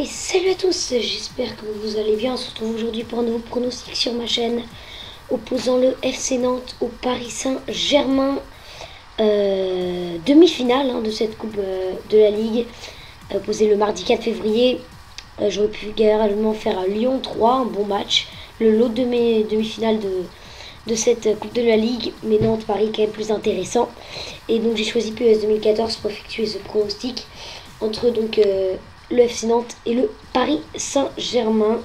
Et salut à tous, j'espère que vous allez bien. On se retrouve aujourd'hui pour un nouveau pronostic sur ma chaîne opposant le FC Nantes au Paris Saint-Germain. Demi-finale de cette coupe de la Ligue, opposé le mardi 4 février. J'aurais pu également faire à Lyon 3, un bon match. Le lot de mes demi-finales de cette coupe de la Ligue, mais Nantes-Paris est quand même plus intéressant. Et donc j'ai choisi PES 2014 pour effectuer ce pronostic entre donc le FC Nantes et le Paris Saint-Germain.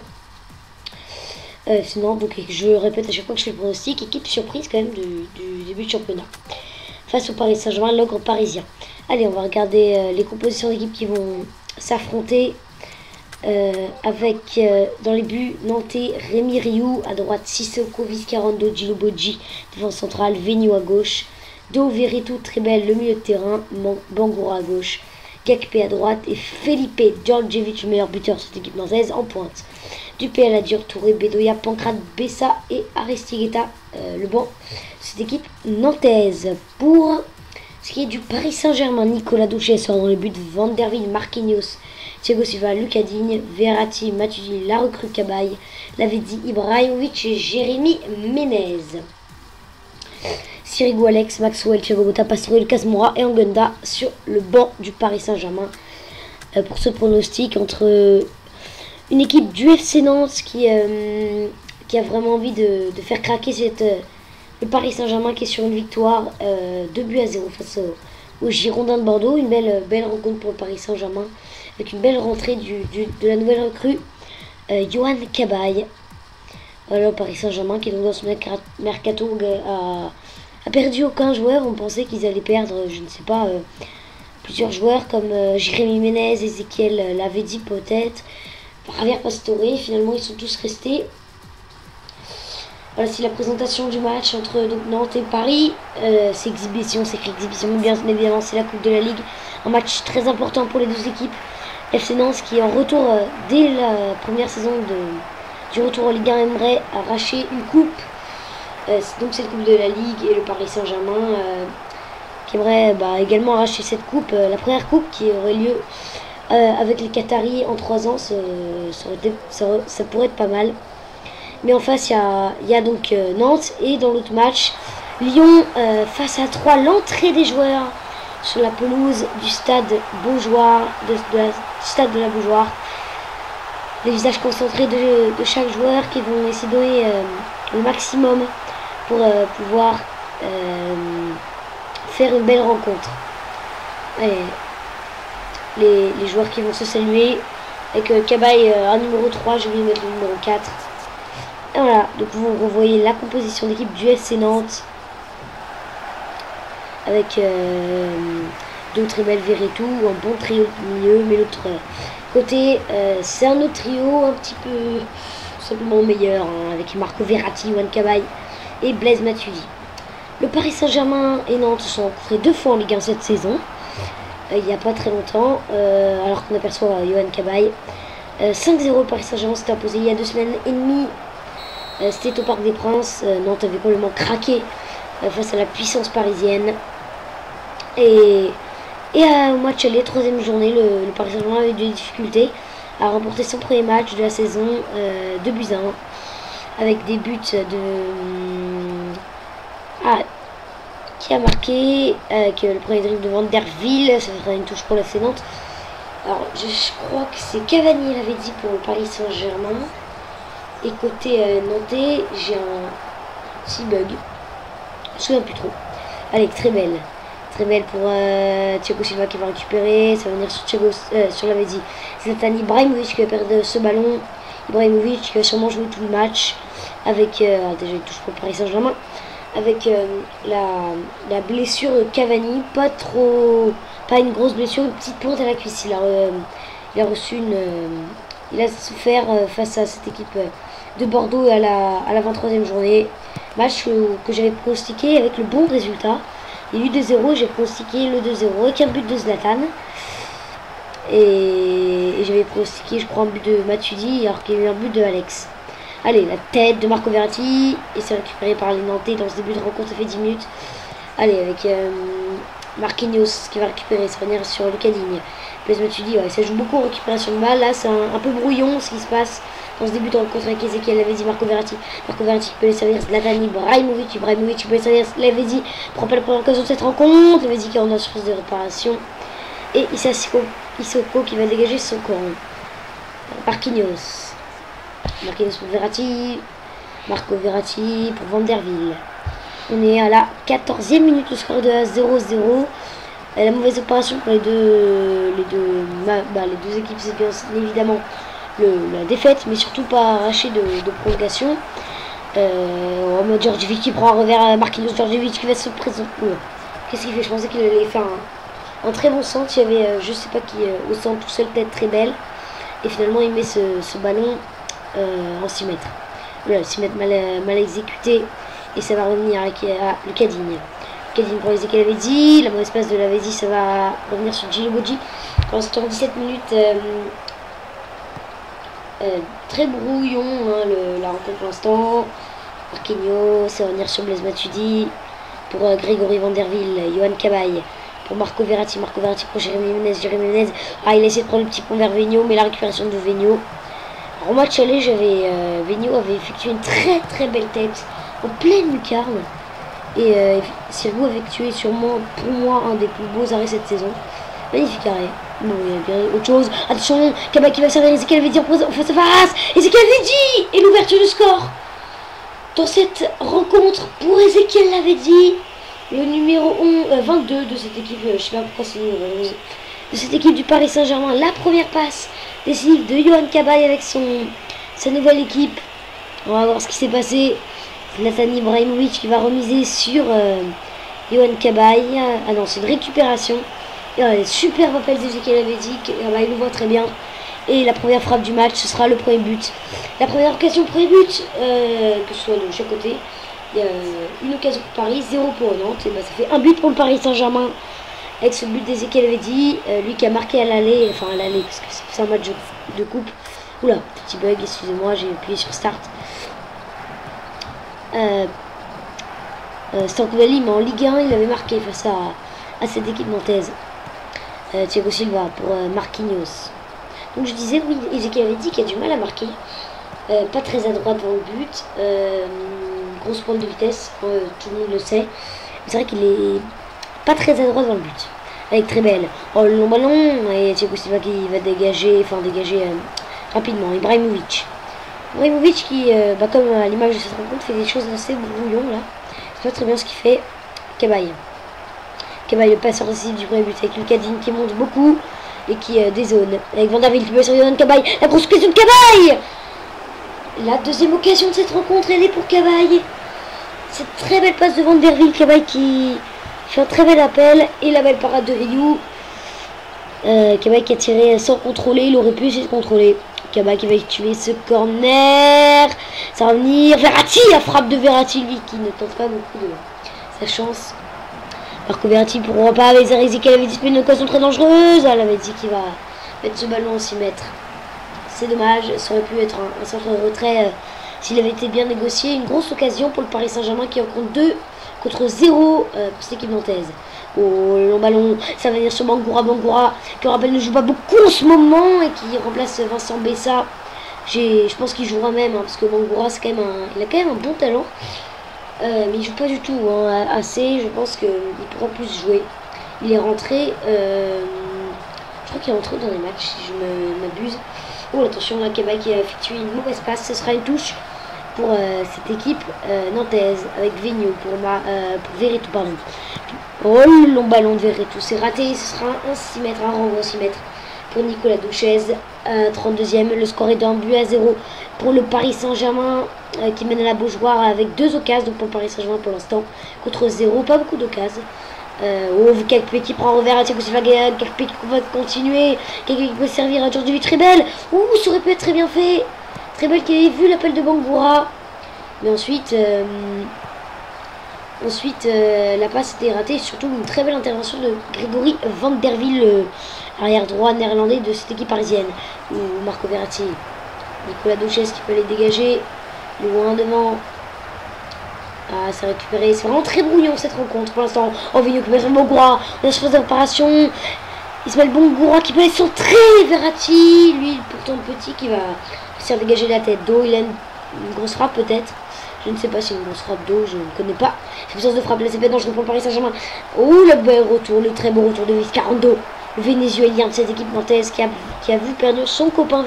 FC Nantes, donc je répète à chaque fois que je fais le pronostic, équipe surprise quand même du début de championnat. Face au Paris Saint-Germain, l'ogre parisien. Allez, on va regarder les compositions d'équipes qui vont s'affronter. Avec dans les buts nantais Rémi Rioux, à droite Sissoko, Vizcarrondo, Djilo Bodji, défense centrale, Vigno à gauche, Do Verretou, très belle, le milieu de terrain, Bangoura à gauche, Gakpé à droite et Felipe Djordjevic, le meilleur buteur de cette équipe nantaise, en pointe. Dupé à la dure, Touré, Bedoya, Pancrate, Bessa et Aristigueta, le banc de cette équipe nantaise. Pour ce qui est du Paris Saint-Germain, Nicolas Douchet sort dans les buts, Van der Ven, Marquinhos, Thiago Silva, Lucas Digne, Verratti, Matuidi, la recrue Cabaye, Lavezzi, Ibrahimovic et Jérémy Ménez. Sirigu, Alex, Maxwell, Thiago Motta, Pastore, Casemiro et Angunda sur le banc du Paris Saint-Germain. Pour ce pronostic entre une équipe du FC Nantes qui a vraiment envie de faire craquer le Paris Saint-Germain qui est sur une victoire 2-0 face aux Girondins de Bordeaux. Une belle rencontre pour le Paris Saint-Germain avec une belle rentrée de la nouvelle recrue Yohan Cabaye. Voilà, le Paris Saint-Germain qui est donc dans ce mercato a perdu aucun joueur. On pensait qu'ils allaient perdre, je ne sais pas, plusieurs joueurs comme Jérémy Ménez, Ezekiel Lavezzi peut-être, Javier Pastore. Finalement ils sont tous restés. Voilà, c'est la présentation du match entre Nantes et Paris. C'est exhibition, c'est exhibition, bien évidemment c'est la Coupe de la Ligue. Un match très important pour les deux équipes. FC Nantes qui est en retour dès la première saison du retour en Ligue 1 aimerait arracher une coupe. Donc cette Coupe de la Ligue, et le Paris Saint-Germain qui aimerait également arracher cette coupe. La première coupe qui aurait lieu avec les Qataris en 3 ans, ça pourrait être pas mal. Mais en face, il y a donc Nantes. Et dans l'autre match, Lyon face à Troyes. L'entrée des joueurs sur la pelouse du stade Beaujoire, stade de la Beaujoire. Les visages concentrés de chaque joueur qui vont essayer de donner le maximum pour pouvoir faire une belle rencontre. Allez, les joueurs qui vont se saluer. Avec Cabaye un numéro 3, je vais mettre le numéro 4. Et voilà, donc vous revoyez la composition d'équipe du FC Nantes avec deux très belles Verretou, un bon trio de milieu, mais l'autre côté c'est un autre trio un petit peu simplement meilleur, avec Marco Verratti, Yohan Cabaye et Blaise Matuidi. Le Paris Saint-Germain et Nantes se sont rencontrés 2 fois en Ligue 1 cette saison, il n'y a pas très longtemps, alors qu'on aperçoit Yohan Cabaye. 5-0, le Paris Saint-Germain s'était imposé il y a 2 semaines et demie. C'était au Parc des Princes. Nantes avait complètement craqué face à la puissance parisienne. Et au match aller, 3e journée, le Paris Saint-Germain avait eu des difficultés à remporter son premier match de la saison, 2-1, avec des buts qui a marqué avec le premier dribble de Van der Ven. Ça sera une touche pour la FC Nantes. Alors je crois que c'est Cavani, il avait dit, pour le Paris Saint-Germain. Et côté nantais, j'ai un petit bug. Je me souviens plus trop. Allez, très belle. Très belle pour Thiago Silva qui va récupérer. Ça va venir sur Lavezzi. Zlatan Ibrahimovic qui va perdre ce ballon. Ibrahimovic qui va sûrement jouer tout le match. Avec, déjà il touche pour le Paris Saint-Germain. Avec la blessure de Cavani. Pas une grosse blessure, une petite pointe à la cuisse. Il a reçu il a souffert face à cette équipe de Bordeaux à la 23e journée. Match que j'avais pronostiqué avec le bon résultat. Il y a eu 2-0, j'ai pronostiqué le 2-0 avec un but de Zlatan. Et j'avais pronostiqué, je crois, un but de Matuidi alors qu'il y a eu un but de Alex. Allez, la tête de Marco Verratti. Et c'est récupéré par les Nantais dans ce début de rencontre, ça fait 10 minutes. Allez, avec Marquinhos qui va récupérer, ça va venir sur Lucas Digne. Blaise Matuidi, ouais, ça joue beaucoup en récupération de balle. Là, c'est un peu brouillon ce qui se passe dans ce début de rencontre avec Ezekiel Lavezzi, Marco Verratti. Marco Verratti qui peut les servir Zlatan Ibrahimovic. Ibrahimovic qui peut les servir Lavezzi. Prend pas la première occasion de cette rencontre. Lavezzi qui est en surface de réparation. Et Isoko qui va dégager son camp. Marquinhos. Marquinhos pour Verratti. Marco Verratti pour Van der Wiel. On est à la 14e minute, le score de 0-0. La mauvaise opération pour les deux équipes, c'est bien évidemment la défaite, mais surtout pas arracher de prolongation. Djordjevic qui prend un revers, Marquinhos Djordjevic qui va se présenter. Qu'est-ce qu'il fait? Je pensais qu'il allait faire un très bon centre. Il y avait, je sais pas qui, au centre tout seul, tête très belle. Et finalement, il met ce ballon en 6 mètres. Voilà, 6 mètres mal exécuté. Et ça va revenir à Lucas Digne. Lucas Digne pour Ezekiel Lavezzi. La mauvaise passe de Lavezzi, ça va revenir sur Gilles Boji. Pendant ce temps, 17 minutes. Très brouillon la rencontre pour l'instant. Marquinhos, ça va venir sur Blaise Matuidi. Pour Grégory Van der Wiel, Johan Cabaye. Pour Marco Verratti pour Jérémy Menez. Ah, il a essayé de prendre le petit pont vers Vigno, mais la récupération de Vigno. Alors, au match aller, Vigno avait effectué une très très belle tête en pleine lucarne. Et Sirigu a effectué sûrement pour moi un des plus beaux arrêts cette saison. Magnifique arrêt. Bon, il y a bien autre chose. Attention, Cabaye qui va servir Ezekiel Lavezzi en face à face. Ezekiel Lavezzi et l'ouverture du score dans cette rencontre pour Ezekiel Lavezzi, le numéro 22 de cette équipe. Je sais pas pourquoi c'est de cette équipe du Paris Saint-Germain. La première passe décisive de Johan Cabaye avec sa nouvelle équipe. On va voir ce qui s'est passé. Zlatan Ibrahimovic qui va remiser sur Johan Cabaye. Ah non, c'est une récupération. Super appel d'Ezekiel Lavezzi. Il le voit très bien. Et la première frappe du match, ce sera le premier but. La première occasion, premier but, que ce soit de chaque côté. Il y a une occasion pour Paris, 0 pour Nantes. Et ben, ça fait un but pour le Paris Saint-Germain. Avec ce but d'Ezekiel Lavezzi, lui qui a marqué à l'aller, parce que c'est un match de coupe. Oula, petit bug, excusez-moi, j'ai appuyé sur Start. Stankoudali, mais en Ligue 1, il avait marqué face à cette équipe nantaise. Thiago Silva pour Marquinhos. Donc je disais, oui, Ezekiel Lavezzi qui a du mal à marquer. Pas très à droite devant le but. Grosse pointe de vitesse, tout le monde le sait. C'est vrai qu'il est pas très à droite dans le but. Avec très belle. Oh, le long ballon. Et Thiago Silva qui va dégager rapidement. Ibrahimovic qui, comme à l'image de cette rencontre, fait des choses assez brouillons là. C'est pas très bien ce qu'il fait. Cabaye, le passeur décisif du premier but avec Lucas Digne qui monte beaucoup et qui dézone. Avec Van der Wiel qui peut sur Johan Cabaye. La grosse occasion de Cabaye. La deuxième occasion de cette rencontre, elle est pour Cabaye. Cette très belle passe de Van der Wiel. Cabaye qui fait un très bel appel. Et la belle parade de Vignou. Cabaye qui a tiré sans contrôler. Il aurait pu essayer de contrôler. Cabaye qui va tuer ce corner. Ça va venir. Verratti, la frappe de Verratti, lui qui ne tente pas beaucoup de sa chance. Marco Verratti pourra pas avec Ezekiel Lavezzi, une occasion très dangereuse. Lavezzi qui va mettre ce ballon en 6 mètres. C'est dommage, ça aurait pu être un centre de retrait s'il avait été bien négocié. Une grosse occasion pour le Paris Saint-Germain qui en compte 2 contre 0 pour cette équipe nantaise. Oh, le long ballon, ça va venir sur Bangoura qui, on rappelle, ne joue pas beaucoup en ce moment et qui remplace Vincent Bessa. Je pense qu'il jouera même, parce que Bangoura, il a quand même un bon talent. Mais il joue pas du tout assez. Je pense qu'il pourra plus jouer. Il est rentré, je crois qu'il est rentré dans les matchs si je m'abuse. Oh attention, là Cabaye qui a effectué une mauvaise passe. Ce sera une touche pour cette équipe nantaise avec Vigno pour Verretou, pardon. Oh, le long ballon de Verretou, c'est raté. Ce sera un 6 mètres, un renvoi 6 mètres pour Nicolas Douchez. 32e, le score est d'un but à 0 pour le Paris Saint-Germain qui mène à la Beaujoire avec 2 occasions. Donc pour le Paris Saint-Germain pour l'instant contre 0, pas beaucoup d'occasions. Kakpé qui prend un revers à Thiago Silva, Kakpé qui va continuer, Kakpé qui peut servir à Djordjevic, très belle. Ça aurait pu être très bien fait. Très belle qui avait vu l'appel de Bangoura. Mais ensuite la passe était ratée. Surtout une très belle intervention de Grégory Van der Wiel, arrière droit néerlandais de cette équipe parisienne. Ou Marco Verratti, Nicolas Douchez qui peut les dégager loin devant. Ah, c'est récupéré. C'est vraiment très brouillon cette rencontre pour l'instant. Oh, Vigno qui met son Bongura. On a sur des opérations. Ismaël Bongura qui peut aller centrer. Verratti, lui, pourtant petit, qui va se faire dégager la tête d'eau. Il a une grosse frappe peut-être. Je ne sais pas si une grosse frappe d'eau, je ne connais pas. C'est puissance de frappe, là c'est pas dangereux pour le Paris Saint-Germain. Oh, le bel retour, le très beau retour de Vizcarrondo, le Vénézuélien de cette équipe nantaise qui a vu perdre son copain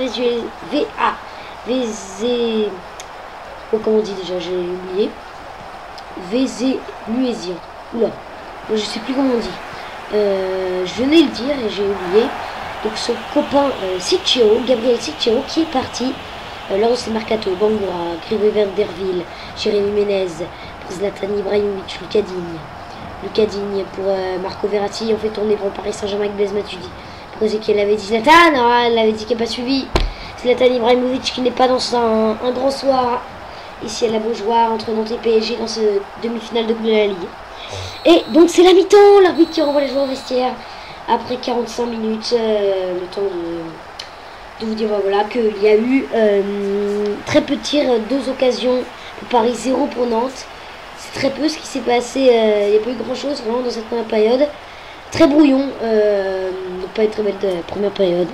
oh, comment on dit déjà, j'ai oublié. Vézéluésien. Oula, je sais plus comment on dit. Je venais le dire et j'ai oublié. Donc son copain Gabriel Sicchio qui est parti. Lors de ce mercato, Bangura, Grivy Vanderville, Jérémy Ménez, pour Zlatan Ibrahimovic, Lucas Digne pour Marco Verratti, on fait tourner pour Paris Saint-Germain avec Blaise Matuidi. Pour Ezekiel avait dit Zlatan, elle avait dit qu'il n'a pas suivi. Zlatan Ibrahimovic qui n'est pas dans un grand soir ici à la Beaujoire entre Nantes et PSG dans ce demi-finale de la Ligue. Et donc c'est la mi-temps, l'arbitre qui renvoie les joueurs au vestiaire après 45 minutes, le temps de vous dire voilà qu'il y a eu très peu de tirs, 2 occasions pour Paris, 0 pour Nantes. C'est très peu ce qui s'est passé, il n'y a pas eu grand chose vraiment dans cette première période. Très brouillon, donc pas une très belle première période.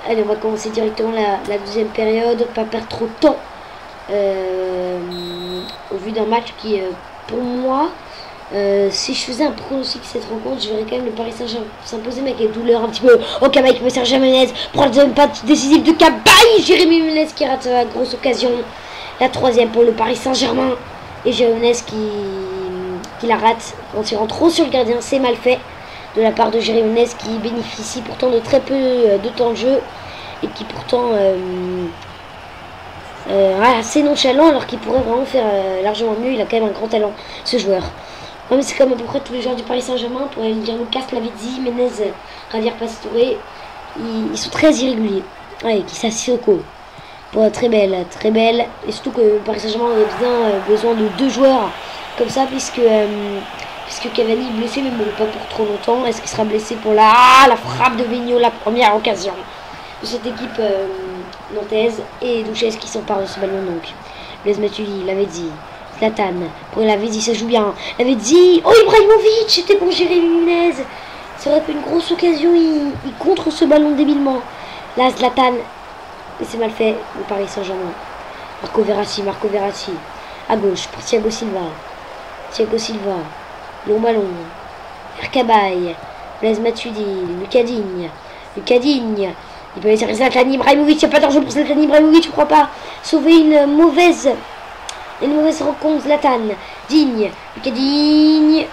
Allez, on va commencer directement la deuxième période, pas perdre trop de temps au vu d'un match qui pour moi, si je faisais un pronostic cette rencontre, je verrais quand même le Paris Saint-Germain s'imposer, mais avec les douleurs un petit peu. Oh, Cabaye qui peut Sergio Menez, prend le deuxième pas décisif de Cabaye, Jérémy Menez qui rate la grosse occasion. La troisième pour le Paris Saint-Germain et Jérémy Menez qui la rate en tirant trop sur le gardien. C'est mal fait de la part de Jérémy Menez qui bénéficie pourtant de très peu de temps de jeu et qui pourtant assez nonchalant alors qu'il pourrait vraiment faire largement mieux. Il a quand même un grand talent ce joueur. Ouais, mais c'est comme à peu près tous les joueurs du Paris Saint-Germain. Pour aller dire Lucas, Lavezzi, Menez, Javier Pastore, ils sont très irréguliers. Ouais, qui Sissoko. Pour très belle. Et surtout que le Paris Saint-Germain a bien besoin de 2 joueurs comme ça, puisque Cavani est blessé, mais bon, pas pour trop longtemps. Est-ce qu'il sera blessé pour la frappe de Vigno, la première occasion de cette équipe nantaise, et Douchez qui s'empare de ce ballon donc. Blaise Matuidi, Lavezzi. Zlatan, pour Lavezzi, ça joue bien. Lavezzi, oh Ibrahimovic, c'était pour Jérémy Menez. C'est vrai qu'une grosse occasion, il contre ce ballon débilement. Là, Zlatan, mais c'est mal fait, le Paris Saint-Germain. Marco Verratti, à gauche pour Thiago Silva, long ballon, Cabaye, Blaise Matuidi, Lucas Digne, il peut aller servir Zlatan Ibrahimovic, il n'y a pas d'enjeu pour Zlatan Ibrahimovic, je crois pas. Sauver une mauvaise rencontre. Zlatan, Digne, Lucas Digne.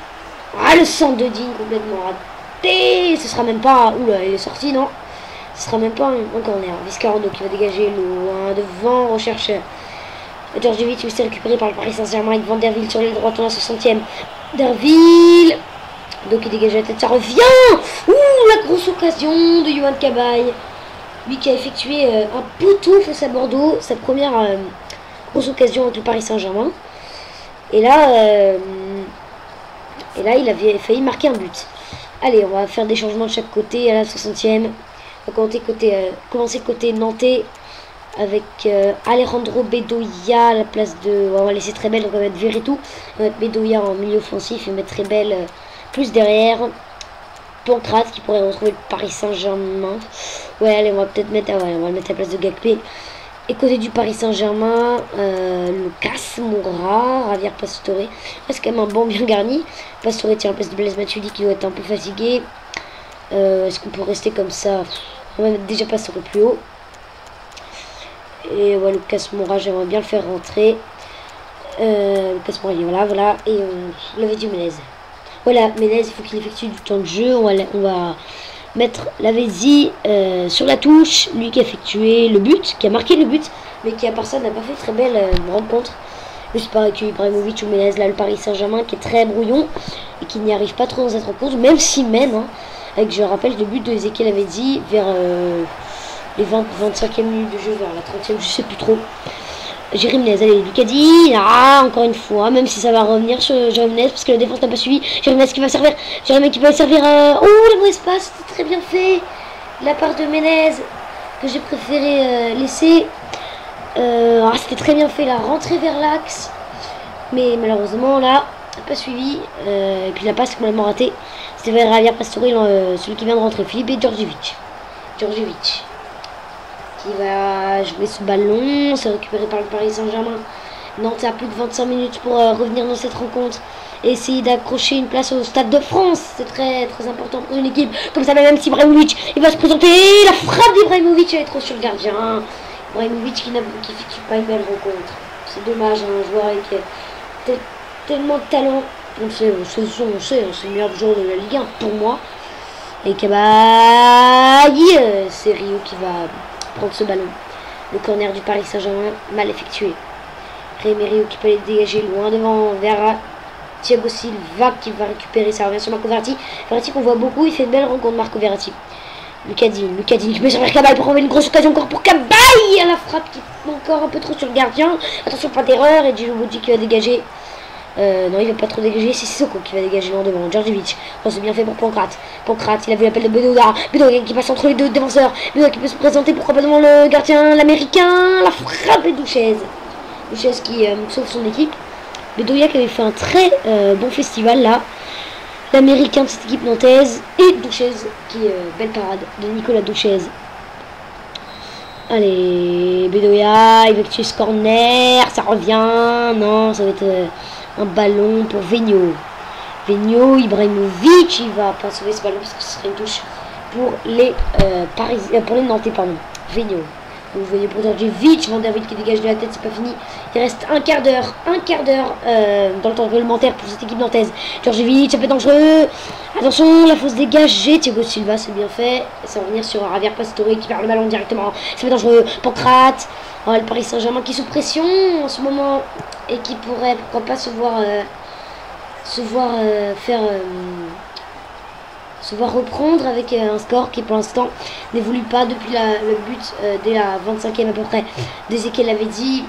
Ah, le centre de Digne complètement raté. Ce sera même pas. Oula, il est sorti, non? Ce sera même pas un corner. Vizcarrondo qui va dégager loin devant. Recherche Djordjevic qui s'est récupéré par le Paris Saint-Germain avec Vanderville sur l'aile droite. On a 60e. Derville. Donc il dégage la tête, ça revient. Ouh, la grosse occasion de Yohan Cabaye. Lui qui a effectué un poteau face à Bordeaux. Sa première grosse occasion avec le Paris Saint-Germain. Et là, il avait failli marquer un but. Allez, on va faire des changements de chaque côté à la 60e. On va commencer côté nantais avec Alejandro Bedoya à la place de... On va laisser très belle, donc on va mettre Veretout. On va mettre Bedoya en milieu offensif et mettre très belle plus derrière. Pancrate qui pourrait retrouver le Paris Saint-Germain. Ouais, allez, on va peut-être mettre... on va le mettre à la place de Gakpé. Et côté du Paris Saint-Germain, Lucas Moura, Javier Pastore. C'est quand même un banc bien garni. Pastore tient la place de Blaise Matuidi qui doit être un peu fatigué. Est-ce qu'on peut rester comme ça? On va mettre déjà Pastore plus haut. Et ouais, Lucas Moura, j'aimerais bien le faire rentrer. Lucas Moura, voilà. Et on l'avait dit Menez. Voilà, Menez, il faut qu'il effectue du temps de jeu. On va mettre Lavezzi sur la touche, lui qui a effectué le but, qui a marqué le but, mais qui à part ça n'a pas fait très belle rencontre. Juste pareil que Ibrahimovic ou Menez, là le Paris Saint-Germain qui est très brouillon et qui n'y arrive pas trop dans cette rencontre, même si mène, hein, avec je rappelle le but de Ezekiel Lavezzi vers les 25e minutes de jeu, vers la 30e, je sais plus trop. Jérémy Menez, allez, Lucas Digne, encore une fois, même si ça va revenir sur Jérémy Menez, parce que la défense n'a pas suivi. Jérémy Menez qui va servir, Jérémy qui va servir, oh, le mauvais espace, c'était très bien fait, de la part de Menez, que j'ai préféré laisser. C'était très bien fait, la rentrée vers l'axe, Mais malheureusement, là, pas suivi. Et puis la passe est complètement ratée. C'était vers Javier Pastore, celui qui vient de rentrer. Filipe Djordjevic. Djordjevic. Qui va jouer ce ballon. C'est récupéré par le Paris Saint-Germain. Nantes a plus de 25 minutes pour revenir dans cette rencontre. Et essayer d'accrocher une place au Stade de France. C'est très très important pour une équipe. Comme ça, même si Ibrahimovic, il va se présenter. La frappe d'Ibrahimovic, elle est trop sur le gardien. Ibrahimovic qui n'effectue pas une belle rencontre. C'est dommage, un joueur avec tellement de talent. On sait, c'est le meilleur joueur de la Ligue 1 pour moi. Et Cabaye, c'est Rio qui va prendre ce ballon. Le corner du Paris Saint-Germain, mal effectué. Rémi Rio qui peut les dégager loin devant vers Thiago Silva qui va récupérer. Ça revient sur Marco Verratti. Verratti qu'on voit beaucoup, il fait une belle rencontre, Marco Verratti. Lucadine qui peut servir Cabaye pour enlever une grosse occasion encore pour Cabaye. À la frappe qui est encore un peu trop sur le gardien. Attention, pas d'erreur. Et Djilobodji qui va dégager. Non, il va pas trop dégager. C'est Sissoko qui va dégager loin devant. Djordjevic. Oh, c'est bien fait pour Pancrate. Pancrate, il a vu l'appel de Bedoya. Bedoya qui passe entre les deux défenseurs. Bedoya qui peut se présenter. Pourquoi pas devant le gardien, l'américain. La frappe et Douchez. Douchez qui sauve son équipe. Bedoya qui avait fait un très bon festival là. L'américain de cette équipe nantaise et Douchez qui belle parade de Nicolas Douchez. Allez, Bedoya, il va tuer ce corner, ça revient, non, ça va être un ballon pour Vigno. Vigno, Ibrahimovic, il va pas sauver ce ballon parce que ce serait une touche pour les pour les Nantais, pardon. Vigno. Vous voyez pour Djordjevic, Van der Wiel qui dégage de la tête, c'est pas fini. Il reste un quart d'heure dans le temps réglementaire pour cette équipe nantaise. Djordjevic, ça peut être dangereux. Attention, la fausse dégagée. Thiago Silva, c'est bien fait. Ça va revenir sur Javier Pastore qui perd le ballon directement. Ça peut être dangereux. Pancrate. Oh, le Paris Saint-Germain qui est sous pression en ce moment et qui pourrait, pourquoi pas, se voir reprendre avec un score qui pour l'instant n'évolue pas depuis le but dès la 25e à peu près d'Ezequiel Lavezzi,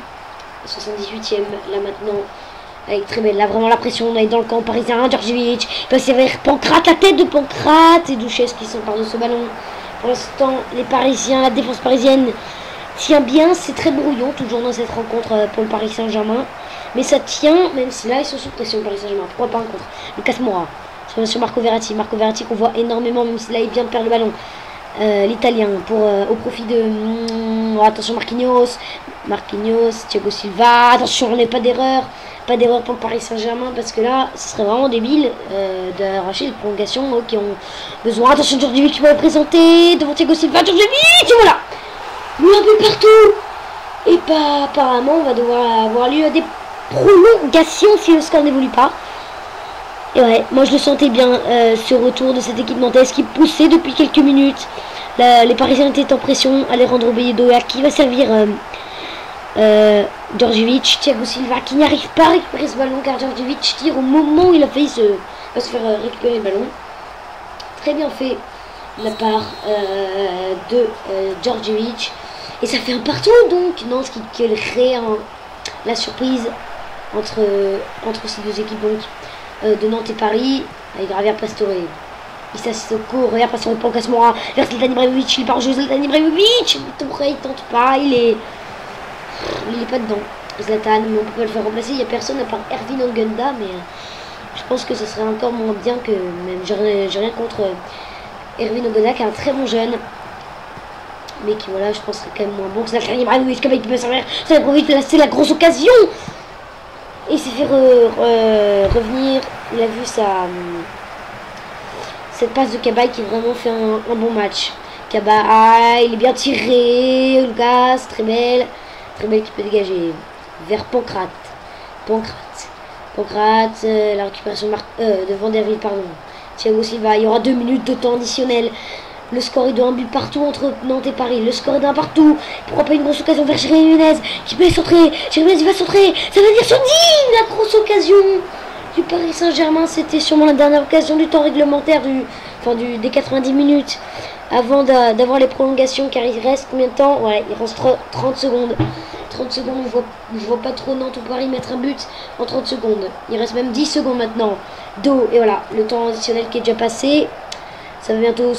78e là maintenant avec très belle, là vraiment la pression, on est dans le camp parisien. Djordjevic, il va servir Pancrate, la tête de Pancrate et Douchez qui s'empare de ce ballon. Pour l'instant les Parisiens, la défense parisienne tient bien, c'est très brouillon toujours dans cette rencontre pour le Paris Saint-Germain, mais ça tient même si là ils sont sous pression le Paris Saint-Germain. Pourquoi pas un contre Lucas Moura sur Marco Verratti qu'on voit énormément, même si là il vient de perdre le ballon. L'Italien au profit de attention Marquinhos, Thiago Silva, attention, on n'est pas d'erreur pour le Paris Saint-Germain parce que là ce serait vraiment débile d'arracher les prolongations qui ont besoin. Attention, Djordjevic qui va le présenter devant Thiago Silva. Djordjevic, et voilà, lui un peu partout et pas apparemment on va devoir avoir lieu à des prolongations si le score n'évolue pas. Et ouais, moi je le sentais bien ce retour de cette équipe nantaise qui poussait depuis quelques minutes. Les Parisiens étaient en pression, allaient rendre Bedoya qui va servir Djordjevic. Thiago Silva qui n'arrive pas à récupérer ce ballon car Djordjevic tire au moment où il a failli se faire récupérer le ballon. Très bien fait de la part de Djordjevic. Et ça fait un partout donc. Non, ce qui crée la surprise entre ces deux équipes donc. De Nantes et Paris avec Javier Pastore. Issa Sissoko, regarde Pastore pour Lucas Moura vers Zlatan Ibrahimovic, il part au jeu Zlatan Ibrahimovic, il tente pas, il est pas dedans. Zlatan, mais on peut pas le faire remplacer, il n'y a personne à part Ervin Ogunda, mais je pense que ce serait encore moins bien que même j'ai rien contre Ervin Ogunda qui est un très bon jeune. Mais qui voilà je pense serait quand même moins bon que Zlatan Ibrahimovic qui peut servir. Zlatan Ibrahimovic, c'est la grosse occasion. Et il s'est fait revenir, il a vu cette passe de Cabaye qui vraiment fait un bon match. Cabaye, il est bien tiré, Lucas, très belle qui peut dégager vers Pancrate, la récupération de Van der Wiel, pardon. Thiago Silva, il y aura 2 minutes de temps additionnel. Le score est de 1 but partout entre Nantes et Paris. Le score est d'un partout. Pourquoi pas une grosse occasion vers Jérémy Menez qui peut centrer. Jérémy Menez va centrer. Ça veut dire sur Digne. La grosse occasion du Paris Saint-Germain. C'était sûrement la dernière occasion du temps réglementaire des 90 minutes avant d'avoir les prolongations. Car il reste combien de temps? Ouais, il reste 30 secondes. 30 secondes, je vois pas trop Nantes ou Paris mettre un but en 30 secondes. Il reste même 10 secondes maintenant. Et voilà, le temps additionnel qui est déjà passé. Ça va bientôt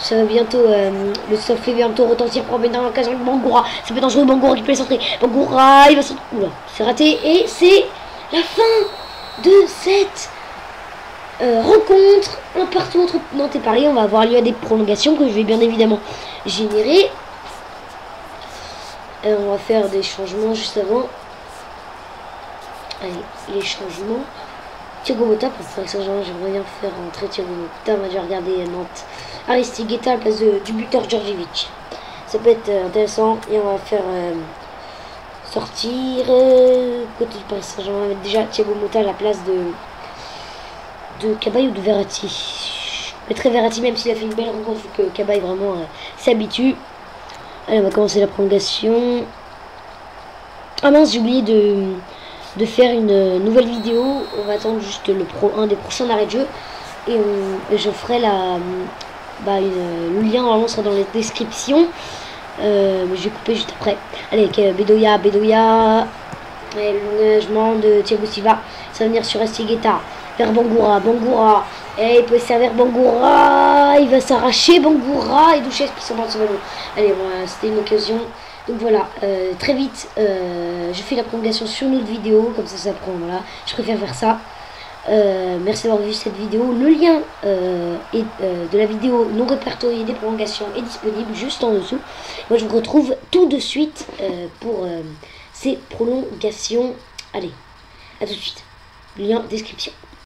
Ça va bientôt, le sol fait bientôt retentir pour mettre dans l'occasion de Bangoura. Ça peut dangereux, Bangoura qui peut centrer. Bangoura, il va centrer. Oula, c'est raté. Et c'est la fin de cette rencontre. Un partout entre Nantes et Paris. On va avoir lieu à des prolongations que je vais bien évidemment générer. On va faire des changements juste avant. Allez, les changements. Thiago Motta pour Paris Saint-Germain, j'aimerais bien faire rentrer Thiago Motta. On va déjà regarder Nantes. Aristigueta à la place du buteur Djordjevic. Ça peut être intéressant. Et on va faire sortir côté du Paris Saint-Germain. Mettre déjà Thiago Motta à la place de Cabaye ou de Verratti. Je mettrai Verratti même s'il a fait une belle rencontre vu que Cabaye vraiment s'habitue. Allez, on va commencer la prolongation. Ah mince, j'ai oublié de faire une nouvelle vidéo. On va attendre juste un des prochains arrêts de jeu. Et je ferai le lien normalement sera dans les descriptions. Mais je vais couper juste après. Allez, Bedoya. Et l'engagement de Thiago Silva. Ça va venir sur Estigueta. Vers Bangoura. Et il peut servir Bangoura. Il va s'arracher Bangoura. Et Douchet qui s'en va de ce ballon. Allez, voilà, c'était une occasion. Donc voilà, très vite, je fais la prolongation sur une autre vidéo. Comme ça prend, voilà. Je préfère faire ça. Merci d'avoir vu cette vidéo. Le lien de la vidéo non répertoriée des prolongations est disponible juste en dessous. Moi je vous retrouve tout de suite pour ces prolongations. Allez, à tout de suite. Lien description.